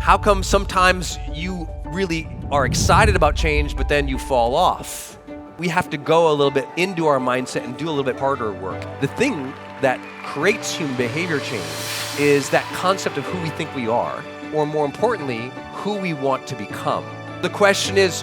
How come sometimes you really are excited about change, but then you fall off? We have to go a little bit into our mindset and do a little bit harder work. The thing that creates human behavior change is that concept of who we think we are, or more importantly, who we want to become. The question is,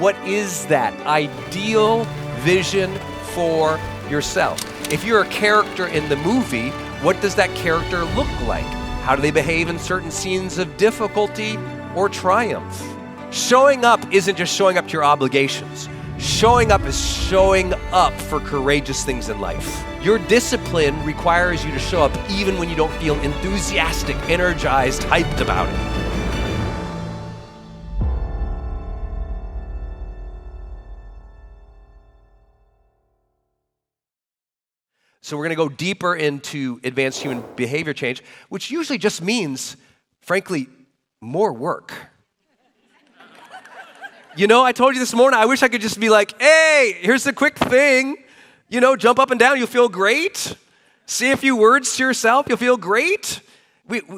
what is that ideal vision for yourself? If you're a character in the movie, what does that character look like? How do they behave in certain scenes of difficulty or triumph? Showing up isn't just showing up to your obligations. Showing up is showing up for courageous things in life. Your discipline requires you to show up even when you don't feel enthusiastic, energized, hyped about it. So we're going to go deeper into advanced human behavior change, which usually just means, frankly, more work. You know, I told you this morning, I wish I could just be like, hey, here's the quick thing. You know, jump up and down, you'll feel great. Say a few words to yourself, you'll feel great.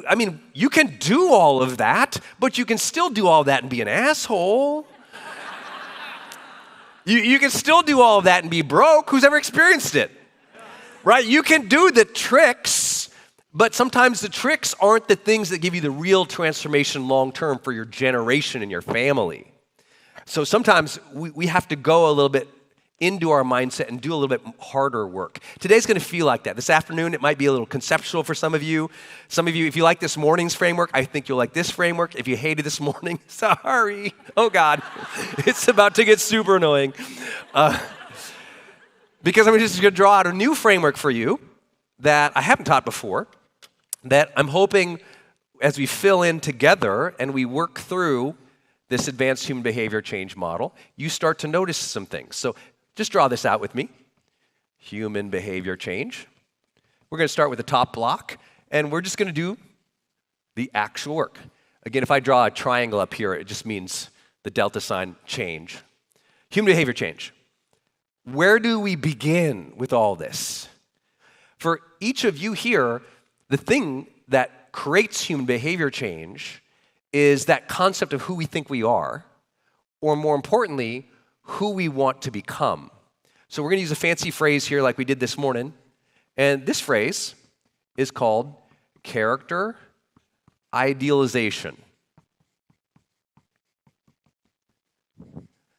I mean, you can do all of that, but you can still do all that and be an asshole. You can still do all of that and be broke. Who's ever experienced it? Right? You can do the tricks, but sometimes the tricks aren't the things that give you the real transformation long-term for your generation and your family. So sometimes we have to go a little bit into our mindset and do a little bit harder work. Today's going to feel like that. This afternoon, it might be a little conceptual for some of you. Some of you, if you like this morning's framework, I think you'll like this framework. If you hated this morning, sorry. Oh, God. It's about to get super annoying. Because I'm just going to draw out a new framework for you that I haven't taught before, that I'm hoping as we fill in together and we work through this advanced human behavior change model, you start to notice some things. So just draw this out with me. Human behavior change. We're going to start with the top block, and we're just going to do the actual work. Again, if I draw a triangle up here, it just means the delta sign change. Human behavior change. Where do we begin with all this? For each of you here, the thing that creates human behavior change is that concept of who we think we are, or more importantly, who we want to become. So we're going to use a fancy phrase here like we did this morning, and this phrase is called character idealization.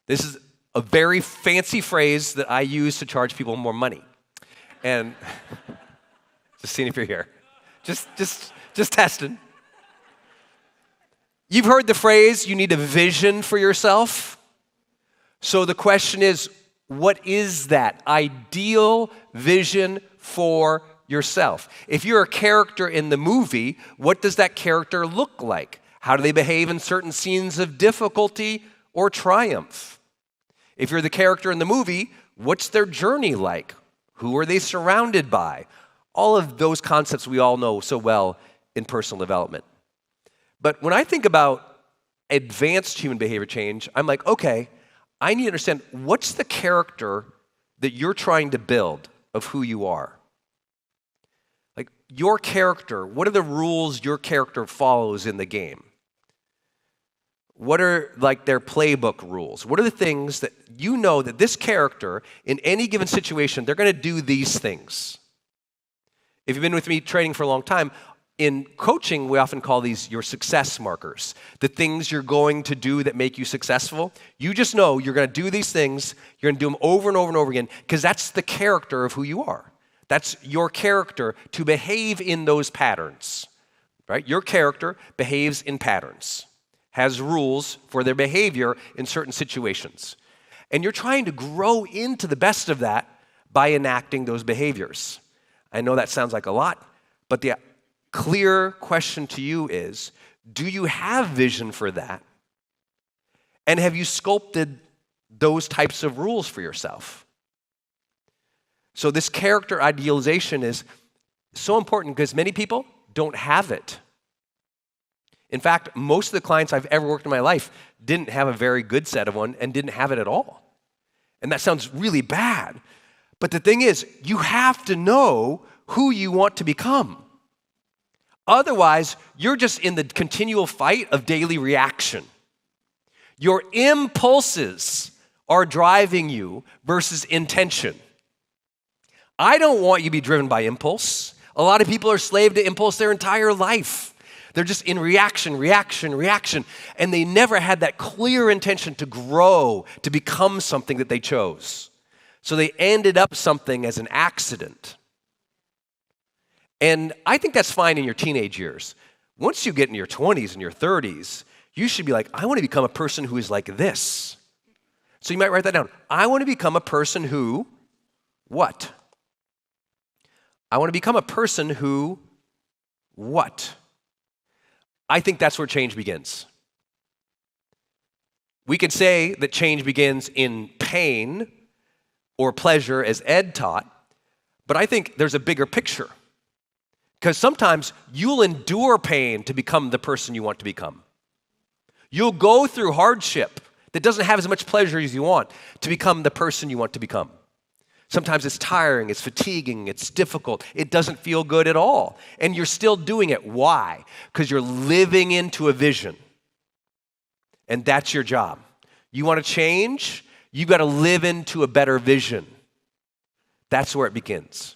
This is a very fancy phrase that I use to charge people more money. And just seeing if you're here. Just testing. You've heard the phrase, you need a vision for yourself. So the question is, what is that ideal vision for yourself? If you're a character in the movie, what does that character look like? How do they behave in certain scenes of difficulty or triumph? If you're the character in the movie, what's their journey like? Who are they surrounded by? All of those concepts we all know so well in personal development. But when I think about advanced human behavior change, I'm like, okay, I need to understand what's the character that you're trying to build of who you are. Like your character, what are the rules your character follows in the game? What are like their playbook rules? What are the things that you know that this character, in any given situation, they're going to do these things? If you've been with me training for a long time, in coaching, we often call these your success markers. The things you're going to do that make you successful. You just know you're going to do these things. You're going to do them over and over and over again because that's the character of who you are. That's your character to behave in those patterns, right? Your character behaves in patterns, has rules for their behavior in certain situations. And you're trying to grow into the best of that by enacting those behaviors. I know that sounds like a lot, but the clear question to you is, do you have vision for that? And have you sculpted those types of rules for yourself? So this character idealization is so important because many people don't have it. In fact, most of the clients I've ever worked in my life didn't have a very good set of one and didn't have it at all. And that sounds really bad. But the thing is, you have to know who you want to become. Otherwise, you're just in the continual fight of daily reaction. Your impulses are driving you versus intention. I don't want you to be driven by impulse. A lot of people are slave to impulse their entire life. They're just in reaction, and they never had that clear intention to grow, to become something that they chose. So they ended up something as an accident. And I think that's fine in your teenage years. Once you get in your 20s and your 30s, you should be like, I want to become a person who is like this. So you might write that down. I want to become a person who, what? I want to become a person who, what? I think that's where change begins. We could say that change begins in pain or pleasure, as Ed taught, but I think there's a bigger picture. Because sometimes you'll endure pain to become the person you want to become. You'll go through hardship that doesn't have as much pleasure as you want to become the person you want to become. Sometimes it's tiring, it's fatiguing, it's difficult, it doesn't feel good at all. And you're still doing it. Why? Because you're living into a vision. And that's your job. You want to change? You've got to live into a better vision. That's where it begins.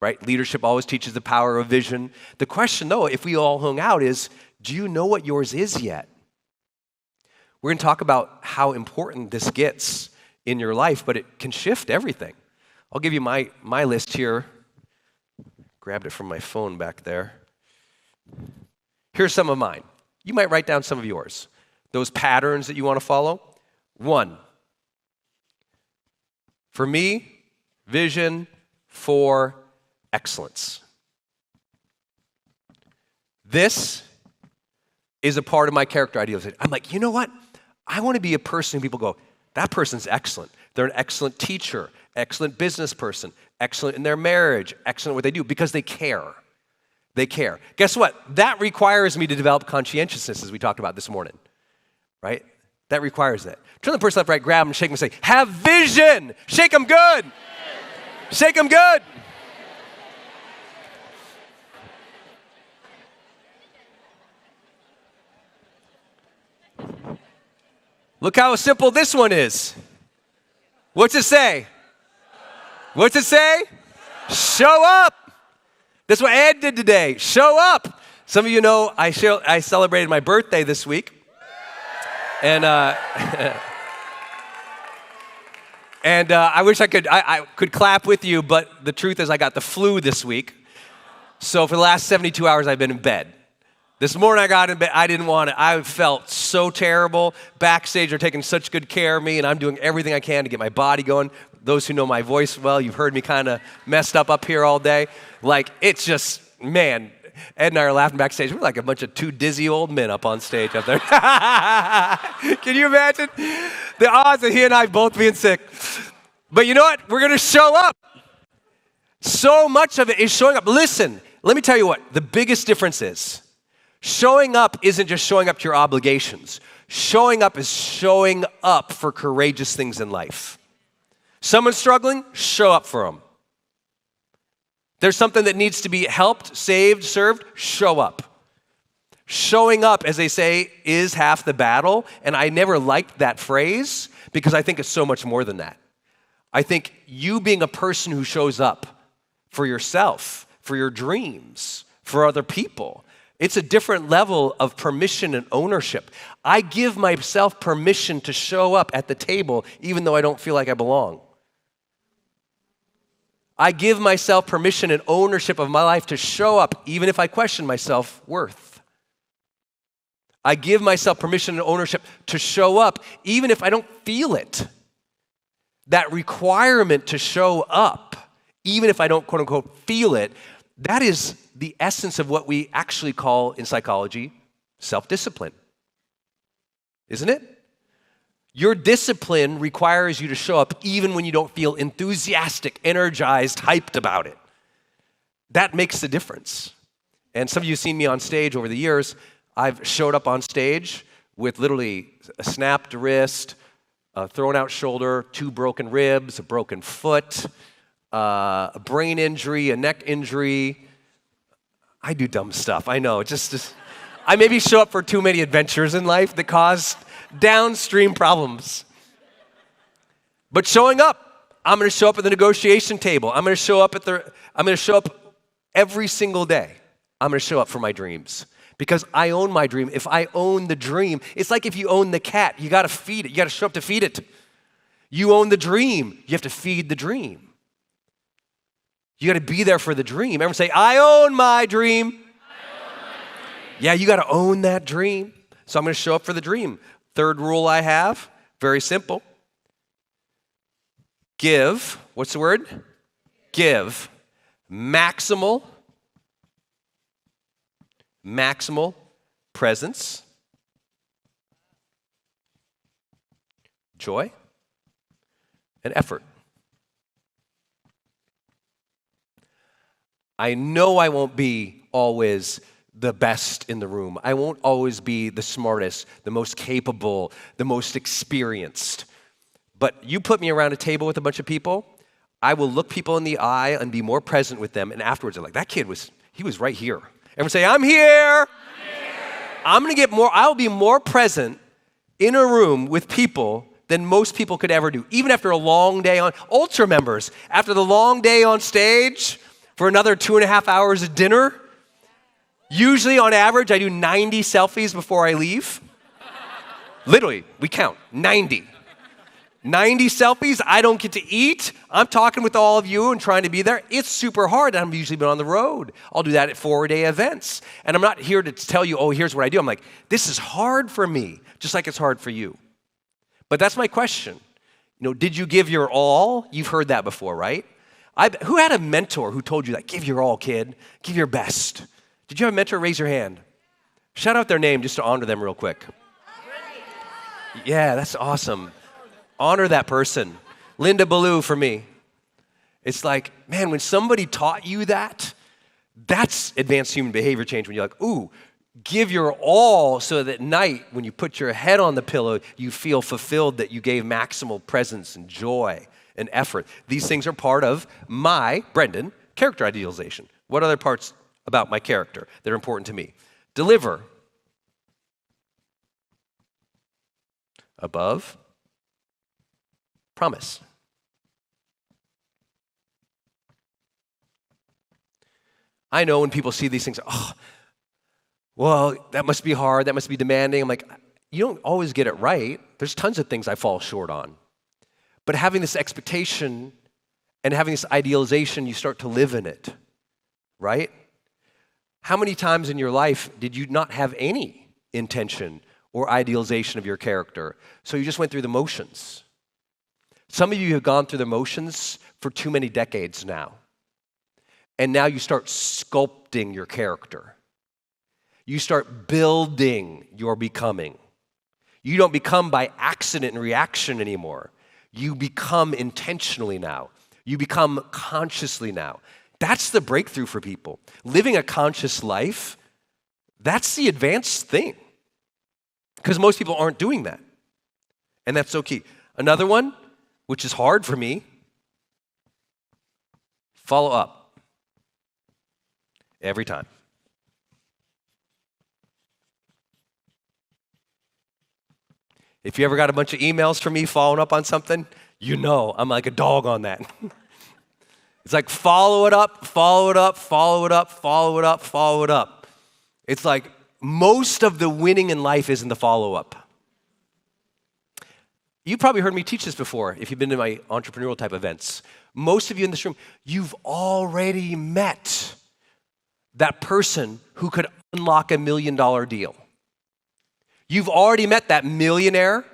Right? Leadership always teaches the power of vision. The question, though, if we all hung out is, do you know what yours is yet? We're going to talk about how important this gets in your life, but it can shift everything. I'll give you my list here. Grabbed it from my phone back there. Here's some of mine. You might write down some of yours. Those patterns that you want to follow. 1, for me, vision for excellence. This is a part of my character idealization. I'm like, you know what? I want to be a person who people go, that person's excellent. They're an excellent teacher, excellent business person, excellent in their marriage, excellent in what they do, because they care. They care. Guess what? That requires me to develop conscientiousness, as we talked about this morning, right? That requires that. Turn the person left, right, grab them, shake them, and say, have vision. Shake them good. Shake them good. Look how simple this one is. What's it say? What's it say? Show up. That's what Ed did today. Show up. Some of you know I celebrated my birthday this week. And I wish I could clap with you, but the truth is I got the flu this week. So for the last 72 hours, I've been in bed. This morning I got in bed, I didn't want it. I felt so terrible. Backstage are taking such good care of me, and I'm doing everything I can to get my body going. Those who know my voice well, you've heard me kind of messed up here all day. Like, it's just, man, Ed and I are laughing backstage. We're like a bunch of two dizzy old men up on stage up there. Can you imagine? The odds of he and I both being sick. But you know what? We're going to show up. So much of it is showing up. Listen, let me tell you what. The biggest difference is, showing up isn't just showing up to your obligations. Showing up is showing up for courageous things in life. Someone's struggling, show up for them. There's something that needs to be helped, saved, served, show up. Showing up, as they say, is half the battle, and I never liked that phrase because I think it's so much more than that. I think you being a person who shows up for yourself, for your dreams, for other people, it's a different level of permission and ownership. I give myself permission to show up at the table even though I don't feel like I belong. I give myself permission and ownership of my life to show up even if I question my self-worth. I give myself permission and ownership to show up even if I don't feel it. That requirement to show up, even if I don't quote unquote feel it, that is the essence of what we actually call in psychology self-discipline. Isn't it? Your discipline requires you to show up even when you don't feel enthusiastic, energized, hyped about it. That makes the difference. And some of you have seen me on stage over the years. I've showed up on stage with literally a snapped wrist, a thrown out shoulder, 2 broken ribs, a broken foot, a brain injury, a neck injury, I do dumb stuff. I know. Just I maybe show up for too many adventures in life that cause downstream problems. But showing up, I'm going to show up at the negotiation table. I'm going to show up every single day. I'm going to show up for my dreams because I own my dream. If I own the dream, it's like if you own the cat, you got to feed it. You got to show up to feed it. You own the dream. You have to feed the dream. You got to be there for the dream. Everyone say, I own my dream. I own my dream. Yeah, you got to own that dream. So I'm going to show up for the dream. Third rule I have, very simple. Give, what's the word? Give maximal presence, joy, and effort. I know I won't be always the best in the room. I won't always be the smartest, the most capable, the most experienced. But you put me around a table with a bunch of people, I will look people in the eye and be more present with them. And afterwards, they're like, that kid was right here. Everyone say, I'm here. I'll be more present in a room with people than most people could ever do. Even after a long day on, Ultra members, after the long day on stage for another 2.5 hours of dinner, usually on average, I do 90 selfies before I leave. Literally, we count, 90. 90 selfies, I don't get to eat. I'm talking with all of you and trying to be there. It's super hard. I've usually been on the road. I'll do that at 4-day events. And I'm not here to tell you, oh, here's what I do. I'm like, this is hard for me, just like it's hard for you. But that's my question. Did you give your all? You've heard that before, right? Who had a mentor who told you that? Give your all, kid. Give your best. Did you have a mentor? Raise your hand. Shout out their name just to honor them real quick. Yeah, that's awesome. Honor that person. Linda Ballou for me. It's like, man, when somebody taught you that, that's advanced human behavior change when you're like, ooh, give your all so that at night when you put your head on the pillow, you feel fulfilled that you gave maximal presence and joy and effort. These things are part of my, Brendon, character idealization. What other parts about my character that are important to me? Deliver. Above. Promise. I know when people see these things, oh, well, that must be hard, that must be demanding. I'm like, you don't always get it right. There's tons of things I fall short on. But having this expectation and having this idealization, you start to live in it, right? How many times in your life did you not have any intention or idealization of your character? So you just went through the motions. Some of you have gone through the motions for too many decades now. And now you start sculpting your character. You start building your becoming. You don't become by accident and reaction anymore. You become intentionally now. You become consciously now. That's the breakthrough for people. Living a conscious life, that's the advanced thing. Because most people aren't doing that. And that's so key. Another one, which is hard for me, follow up. Every time. If you ever got a bunch of emails from me following up on something, I'm like a dog on that. It's like follow it up, follow it up, follow it up, follow it up, follow it up. It's like most of the winning in life is in the follow-up. You've probably heard me teach this before if you've been to my entrepreneurial type events. Most of you in this room, you've already met that person who could unlock $1 million deal. You've already met that millionaire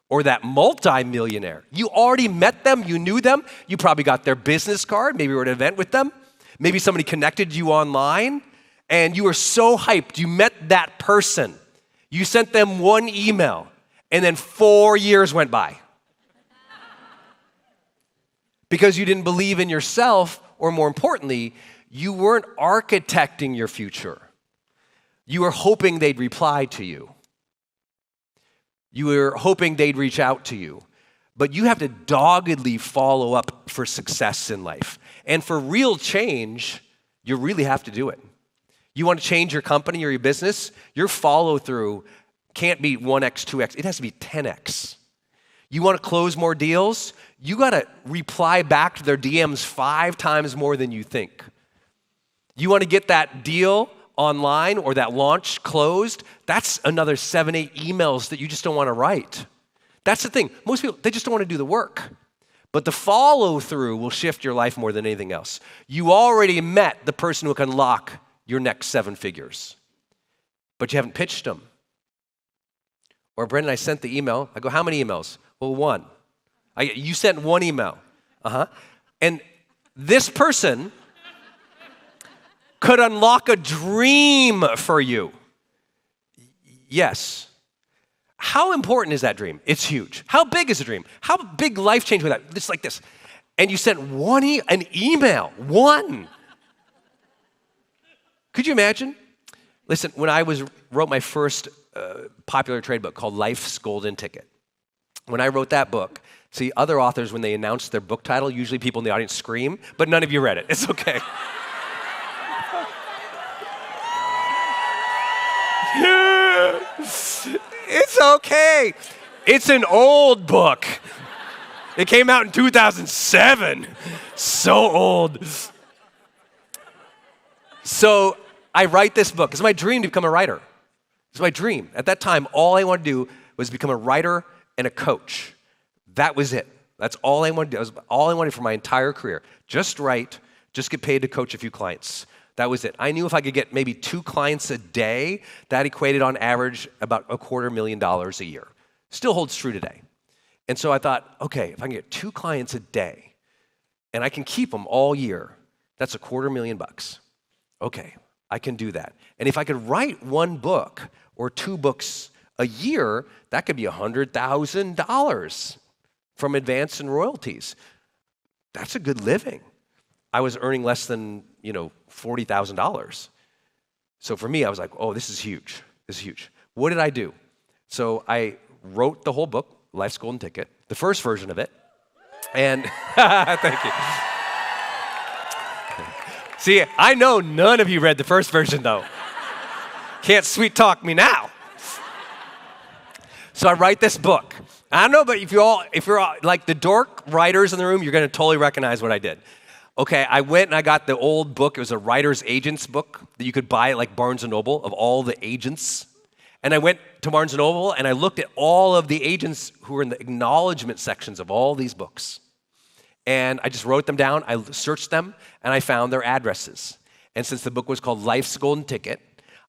or that multi-millionaire. You already met them, you knew them, you probably got their business card, maybe you were at an event with them, maybe somebody connected you online, and you were so hyped, you met that person. You sent them one email, and then 4 years went by. Because you didn't believe in yourself, or more importantly, you weren't architecting your future. You were hoping they'd reply to you. You were hoping they'd reach out to you. But you have to doggedly follow up for success in life. And for real change, you really have to do it. You want to change your company or your business? Your follow-through can't be 1x, 2x. It has to be 10x. You want to close more deals? You got to reply back to their DMs 5 times more than you think. You want to get that deal online or that launch closed? That's another 7, 8 emails that you just don't want to write. That's the thing. Most people, they just don't want to do the work. But the follow-through will shift your life more than anything else. You already met the person who can lock your next 7 figures, but you haven't pitched them. Or Brendon, I sent the email. I go, how many emails? Well, 1. You sent 1 email. And this person could unlock a dream for you. Yes. How important is that dream? It's huge. How big is the dream? How big life change with that? Just like this. And you sent an email. 1. Could you imagine? Listen, when I wrote my first popular trade book called Life's Golden Ticket, when I wrote that book, see, other authors, when they announce their book title, usually people in the audience scream, but none of you read it. It's okay. It's okay. It's an old book. It came out in 2007. So old. So I write this book. It's my dream to become a writer. It's my dream. At that time, all I wanted to do was become a writer and a coach. That was it. That's all I wanted to do. That was all I wanted for my entire career. Just write, just get paid to coach a few clients. That was it. I knew if I could get maybe 2 clients a day, that equated on average about $250,000 a year. Still holds true today. And so I thought, okay, if I can get 2 clients a day and I can keep them all year, that's $250,000. Okay, I can do that. And if I could write 1 book or 2 books a year, that could be $100,000 from advance and royalties. That's a good living. I was earning less than, $40,000. So for me, I was like, oh, this is huge. This is huge. What did I do? So I wrote the whole book, Life's Golden Ticket, the first version of it. And thank you. See, I know none of you read the first version, though. Can't sweet talk me now. So I write this book. I don't know, but if you're all like the dork writers in the room, you're going to totally recognize what I did. Okay, I went and I got the old book. It was a writer's agent's book that you could buy at like Barnes & Noble of all the agents. And I went to Barnes & Noble and I looked at all of the agents who were in the acknowledgement sections of all these books. And I just wrote them down. I searched them and I found their addresses. And since the book was called Life's Golden Ticket,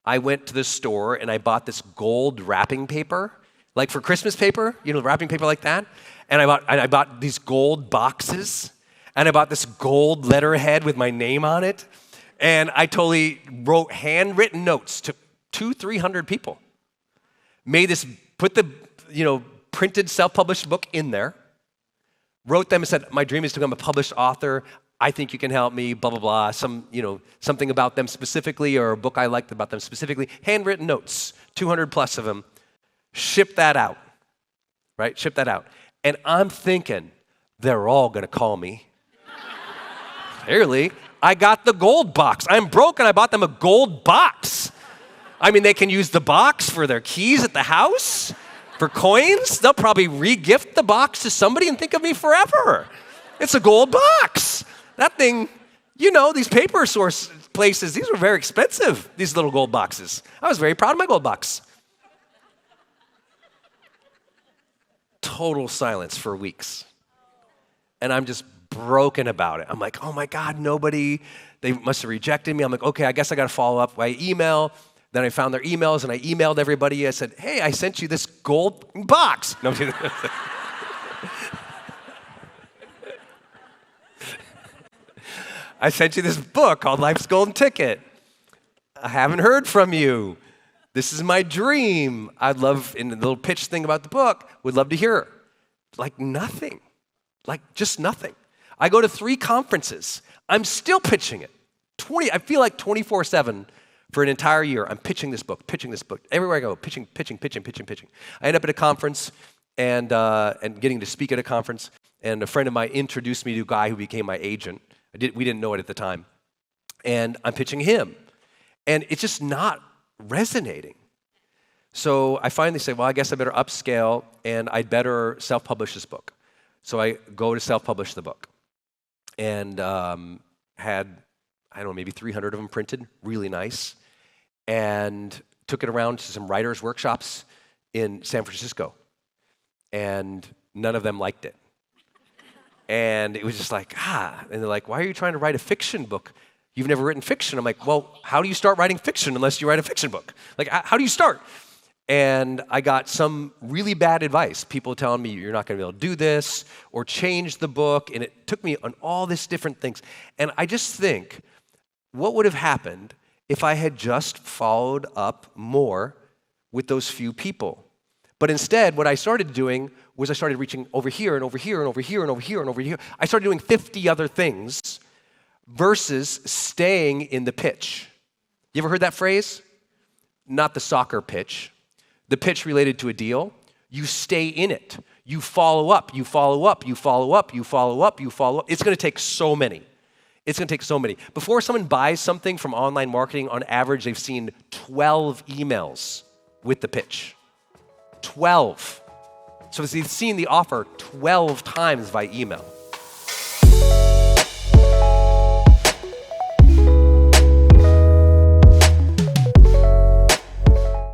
I went to the store and I bought this gold wrapping paper, like for Christmas paper, wrapping paper like that. And I bought these gold boxes. And I bought this gold letterhead with my name on it. And I totally wrote handwritten notes to 200-300 people. Put the, printed self-published book in there. Wrote them and said, my dream is to become a published author. I think you can help me, blah, blah, blah. Something about them specifically or a book I liked about them specifically. Handwritten notes, 200 plus of them. Ship that out, right? Ship that out. And I'm thinking, they're all going to call me. Clearly, I got the gold box. I'm broke and I bought them a gold box. I mean, they can use the box for their keys at the house, for coins. They'll probably re-gift the box to somebody and think of me forever. It's a gold box. That thing, these paper source places, these were very expensive, these little gold boxes. I was very proud of my gold box. Total silence for weeks. And I'm just broken about it. I'm like, oh my God, they must have rejected me. I'm like, okay, I guess I got to follow up by email. Then I found their emails and I emailed everybody. I said, hey, I sent you this gold box. No, I sent you this book called Life's Golden Ticket. I haven't heard from you. This is my dream. I'd love, in the little pitch thing about the book, would love to hear. Like nothing. Like just nothing. I go to 3 conferences. I'm still pitching it. I feel like 24/7 for an entire year. I'm pitching this book. Everywhere I go, pitching. I end up at a conference and getting to speak at a conference. And a friend of mine introduced me to a guy who became my agent. We didn't know it at the time. And I'm pitching him. And it's just not resonating. So I finally say, well, I guess I better upscale and I'd better self-publish this book. So I go to self-publish the book and had, I don't know, maybe 300 of them printed, really nice, and took it around to some writers' workshops in San Francisco. And none of them liked it. And it was just like, and they're like, why are you trying to write a fiction book? You've never written fiction. I'm like, well, how do you start writing fiction unless you write a fiction book? Like, how do you start? And I got some really bad advice. People telling me, you're not going to be able to do this, or change the book. And it took me on all these different things. And I just think, what would have happened if I had just followed up more with those few people? But instead, what I started doing was I started reaching over here and over here and over here and over here and over here. I started doing 50 other things versus staying in the pitch. You ever heard that phrase? Not the soccer pitch. The pitch related to a deal. You stay in it. You follow up, you follow up, you follow up, you follow up, you follow up. It's going to take so many. It's going to take so many. Before someone buys something from online marketing, on average, they've seen 12 emails with the pitch. 12. So they've seen the offer 12 times by email.